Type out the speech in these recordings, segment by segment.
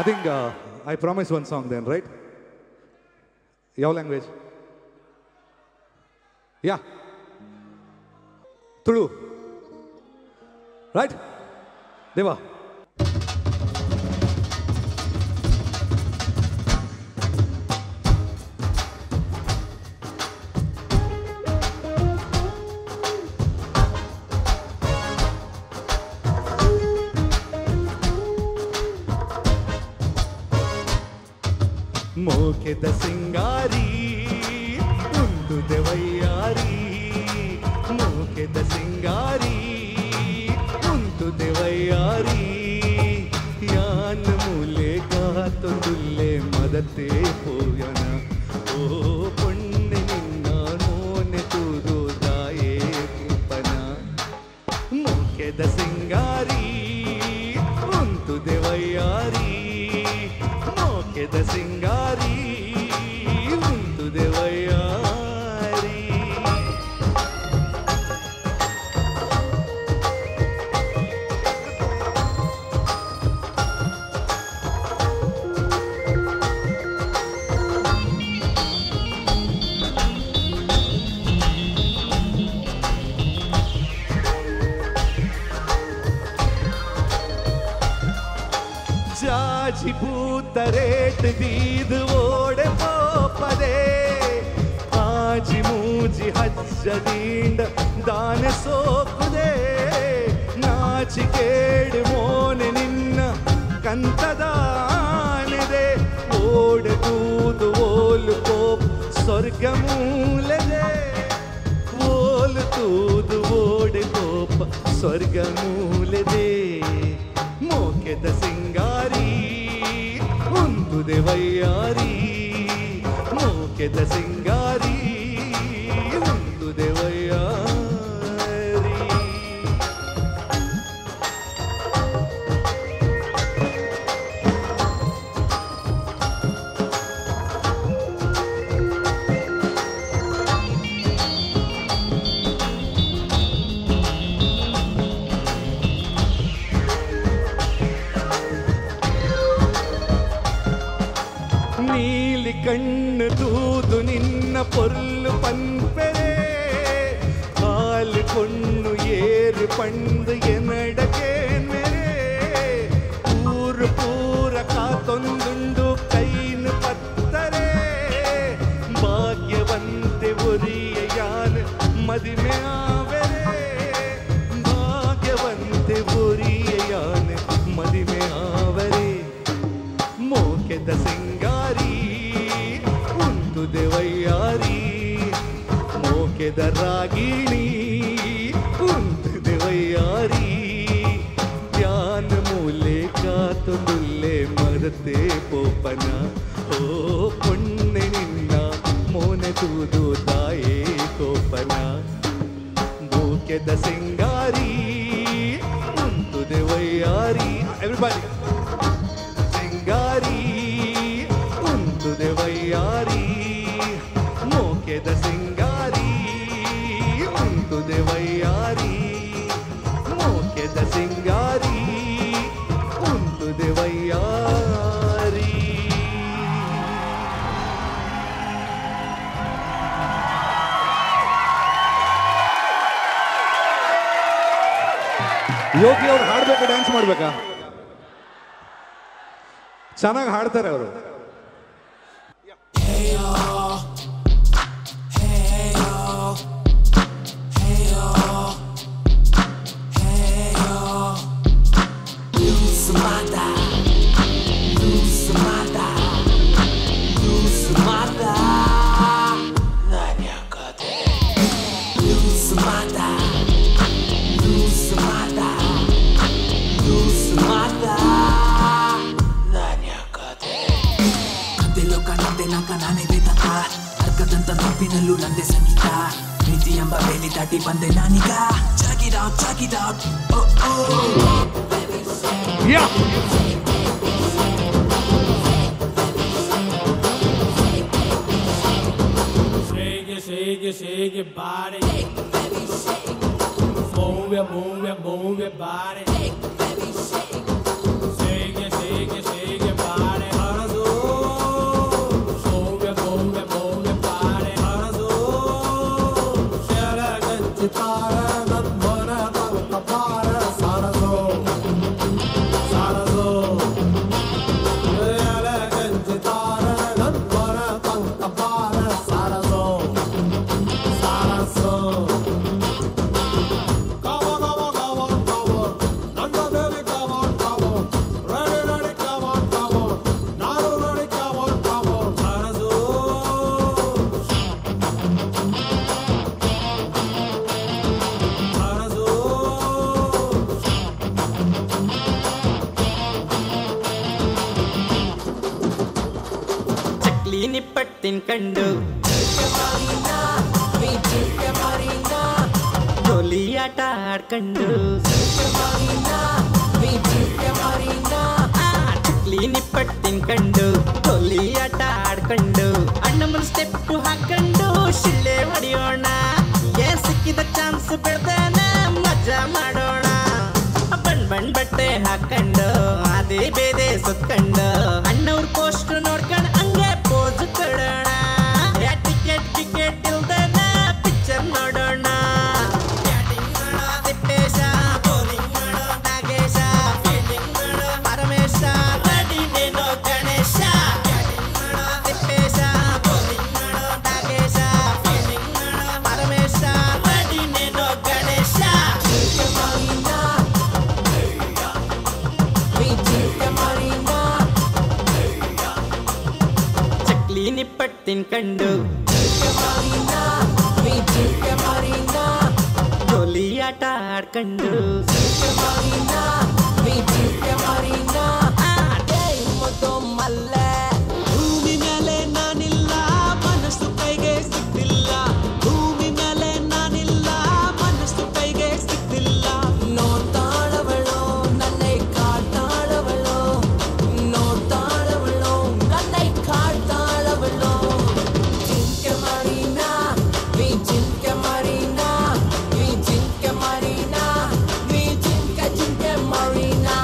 I think I promised one song then, right? Your language? Yeah. Tulu. Right? Deva. ಮೋಕೆದ ಸಿಂಗಾರಿ ಒಂದು ದೆವಯ್ಯಾರಿ ಮೋಕೆದ ಸಿಂಗಾರಿ ಒಂದು ದೆವಯ್ಯಾರಿ ಯಾನ್ ಮೂಲೆ ಕಾತೊಂದುಲ್ಲೆ ಮದತೆ ಪೋಯನ ಓ ಪೊಣ್ಣೆ ನಿನ್ನ ನೋನೆ ತೂದು ದಾಯೇ ಕುಪ್ಪನ ಮೋಕೆದ ಸಿಂಗಾರಿ ಒಂದು ದೆವಯ್ಯಾರಿ ಮೋಕೆದ ಸಿಂಗಾರಿ ಒಂದು ದೆವಯ್ಯಾರಿ ಜಾಜಿ ಭೂತರೇಟ್ ದೀದು ಓಡೆ ಪೋಪದೆ ಆಜಿ ಮೂಜಿ ಹಜ್ಜದೀಂಡ ದಾನೆ ಸೋಕುದೆ ನಾಚಿಕೇಡು ಮೋನೆ ನಿನ್ನ ಕಂತದಾನಿದೆ ಓಡೆ ತೂದು ಓಲು ಕೋಪ್ ಸ್ವರ್ಗ ಮೂಲದೆ ಓಲು ತೂದು ಓಡೆ ಕೋಪ ಸ್ವರ್ಗ ಮೂಲದೆ ಮೋಕೆದ ಸಿಂಗಾರಿ ಒಂದು ದೆವಯ್ಯಾರಿ ಮೋಕೆದ ಸಿಂಗಾರಿ ಒಂದು ದೆವಯ್ಯಾರಿ ನೀಲಿ ಕಣ್ಣು ತೂದು ನಿನ್ನ ಪೊರ್ಲು ಪನ್ಪೆರೆ ಹಾಲು ಕೊಂಡು ಏರು ಪಂದು ಎನಡಕೆ ಮೇರೆ ಊರು ಪೂರ ಕಾತೊಂದುಂಡು ಕೈನು ಪತ್ತರೆ ಭಾಗ್ಯವಂತೆ ಒರಿಯ ಯಾನ್ ಮದಿಮೆ ಆವೆರೆ ಭಾಗ್ಯವಂತೆ ಒರಿಯ ಯಾನ್ ಮದಿಮೆ ಆವರೆ ಮೋಕೆದ ಸಿಂಗಾರಿ ಒಂದು ದೆವಯ್ಯಾರಿ ಮೋಕೆದ ರಾಗಿಣಿ ಒಂದು ದೆವಯ್ಯಾರಿ ಧ್ಯಾನ ಮೂಲೆ ಕಾತೊಂದುಲ್ಲೆ ಮರತೆ ಪೋಪನ ಓ ಪೊಣ್ಣೆ ನಿನ್ನ ಮೋನೆ ತೂದು ತಾಯೇ ಕೋಪನ ಮೋಕೆದ ಸಿಂಗಾರಿ ಒಂದು ದೆವಯ್ಯಾರಿ ಎವ್ರಿಬಡಿ ಸಿಂಗಾರಿ ಒಂದು ದೆವಯ್ಯಾರಿ ಮೋಕೆದ ಸಿಂಗಾರಿ ಒಂದು ದೆವಯ್ಯಾರಿ ಮೋಕೆದ ಸಿಂಗಾರಿ ಒಂದು ದೆವಯ್ಯಾರಿ ಯೋಗಿ ಅವ್ರು ಹಾಡ್ಬೇಕಾ ಡ್ಯಾನ್ಸ್ ಮಾಡ್ಬೇಕಾ ಚೆನ್ನಾಗಿ ಹಾಡ್ತಾರೆ ಅವರು ನಾನೇ ವೇದಕ ಅರ್ಕದಂತ ನಂಬಿನಲ್ಲೂ ನಂದೆ ಸಂಗೀತ ಪ್ರೀತಿ ಎಂಬ ಬೇಲಿ ದಾಟಿ ಬಂದೆ ನಾನೀಗ check it out oh oh yeah shake your body move your body shake your body ತಿನ್ಕಂಡು ಗೋಲಿ ಆಟ ಆಡ್ಕಂಡು ಚಕ್ಲಿ ನಿಪ್ಪಟ್ಟು ತಿನ್ಕಂಡು ಗೋಲಿ ಆಟ ಆಡ್ಕಂಡು ಅಣ್ಣಮ್ಮನ ಸ್ಟೆಪ್ ಹಾಕೊಂಡು ಶಿಳ್ಳೆ ಹೊಡಿಯೋಣ ಏನ್ ಸಿಕ್ಕಿದ ಚಾನ್ಸ್ ಬಿಡ್ದೇನ ಮಜಾ ಮಾಡೋಣ ಬಣ್ಣ ಬಟ್ಟೆ ಹಾಕೊಂಡು ಅದೇ ಬೇದೆ ಸುತ್ಕೊಂಡು ಅಣ್ಣವ್ರ ಪೋಸ್ಟ್ ನೋಡ್ಕೊಂಡು ಹಂಗೆ ಪೋಸ್ ಕೊಡೋಣ ಟಿಕೆಟ್ ಇಲ್ದೇನ ಪಿಕ್ಚರ್ ನೋಡೋಣ ತಿಪ್ಪೇಶ ಬೌಲಿಂಗ್ ಮಾಡೋ ನಾಗೇಶ ಫೀಲ್ಡಿಂಗ್ ಮಾಡೋ ಪರಮೇಶ ರೆಡಿನೇನೋ ಗಣೇಶ ತಿಪ್ಪೇಶ ಬೌಲಿಂಗ್ ಮಾಡೋ ನಾಗೇಶ ಫೀಲ್ಡಿಂಗ್ ಮಾಡೋ ಪರಮೇಶ ರೆಡಿನೇನೋ ಗಣೇಶ ಚಕ್ಲಿ ನಿಪ್ಪಟ್ಟು ತಿನ್ಕಂಡು ಗೋಲಿ ಆಟ ಆಡ್ಕಂಡು ಮಲ್ಲೆ ಭೂಮಿ ಮೇಲೆ ನಾನಿಲ್ಲ ಮನಸ್ಸು ಕೈಗೆ ಸಿಕ್ತಿಲ್ಲ ಭೂಮಿ ಮೇಲೆ ನಾನಿಲ್ಲ ಮನಸ್ಸು ಕೈಗೆ ಸಿಕ್ತಿಲ್ಲ ನೋಡ್ತಾಳವಳು ನನ್ನೇ ಕಾಡ್ತಾಳವಳು ನೋಡ್ತಾಳವಳು ನನ್ನೇ ಕಾಡ್ತಾಳವಳು ಜಿಂಕೆ ಮರೀನಾ ವಿ ಜಿಂಕೆ ಮರೀನಾ ವಿ ಜಿಂಕೆ ಮರೀನಾ ವಿ ಜಿಂಕೆ ಮರೀನಾ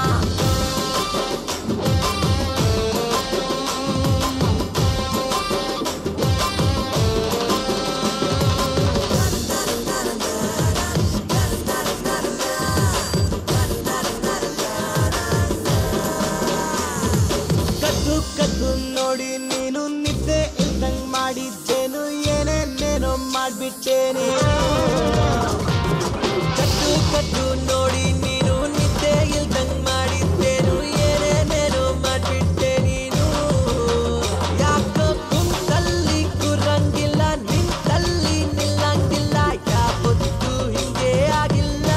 ಕದ್ದು ಕದ್ದು ನೋಡಿ ನೀನು ನಿದ್ದೆ ಇಲ್ದಂಗ್ ಮಾಡಿದ್ದೇನು ಏನೇನೇನೋ ಮಾಡ್ಬಿಟ್ಟೇನೆ ಕದ್ದು ಕದ್ದು ನೋಡಿ ನೀನು ನಿದ್ದೆ ಇಲ್ದಂಗ್ ಮಾಡಿದ್ದೇನು ಏನೇನೇನೋ ಮಾಡ್ಬಿಟ್ಟೆ ನೀನು ಯಾಕೋ ಕುಂತಲ್ಲಿ ಕುರಂಗಿಲ್ಲ ನಿಂತಲ್ಲಿ ನಿಲ್ಲಂಗಿಲ್ಲ ಯಾವತ್ತೂ ಹಿಂಗೆ ಆಗಿಲ್ಲ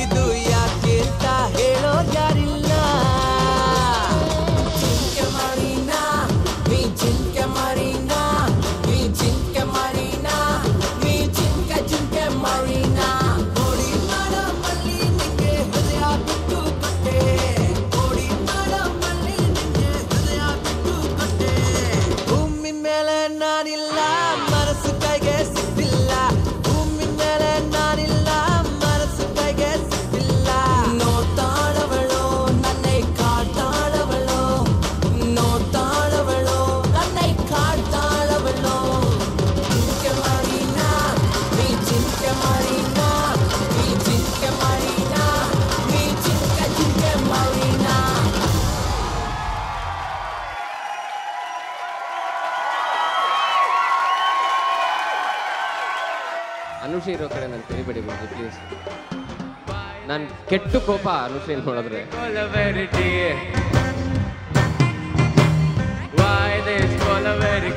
ಇದು ಯಾಕೆ ಅಂತ ಹೇಳೋ ಯಾರಿಲ್ಲ ಜಿಂಕೆ ಮರೀನಾ ವಿ ಜಿಂಕೆ ಮರೀನಾ ವಿ ಜಿಂಕೆ ಮರೀನಾ ವಿ ಜಿಂಕೆ ಮರೀನಾ ಓಡಿ ಮಾಡೋ ಮಲ್ಲಿ ನಿಂಗೆ ಹೃದಯ ಬಿಟ್ಟು ಕೊಟ್ಟೆ ಓಡಿ ಮಾಡೋ ಮಲ್ಲಿ ನಿಂಗೆ ಹೃದಯ ಬಿಟ್ಟು ಕೊಟ್ಟೆ ಭೂಮಿ ಮೇಲೆ ನಾನಿಲ್ಲ ಮನಸ್ಸು ಕೈಗೆ ಸಿಕ್ತಿಲ್ಲ ಭೂಮಿ ಮೇಲೆ ನಾನಿಲ್ಲ ಮನಸ್ಸು ಕೈಗೆ ಸಿಕ್ತಿಲ್ಲ ನೋಡ್ತಾಳವಳು ನನ್ನೇ ಕಾಡ್ತಾಳವಳು ನೋಡ್ತಾಳವಳು ನನ್ನೇ ಕಾಡ್ತಾಳವಳು ಜಿಂಕೆ ಮರೀನಾ ವಿ ಜಿಂಕೆ ಮರೀನಾ ವಿ ಜಿಂಕೆ ಮರೀನಾ ವಿ ಜಿಂಕೆ ಮರೀನಾ ಅನುಶ್ರೀ ಇರೋ ಕಡೆ ನಾನು ತಿಳಿಬೇಡಿ ಬಂದು ಪ್ಲೀಸ್ ನಾನು ಕೆಟ್ಟು ಕೋಪ ಅನುಶ್ರೀ ನೋಡಿದ್ರೆ Why this Colaveri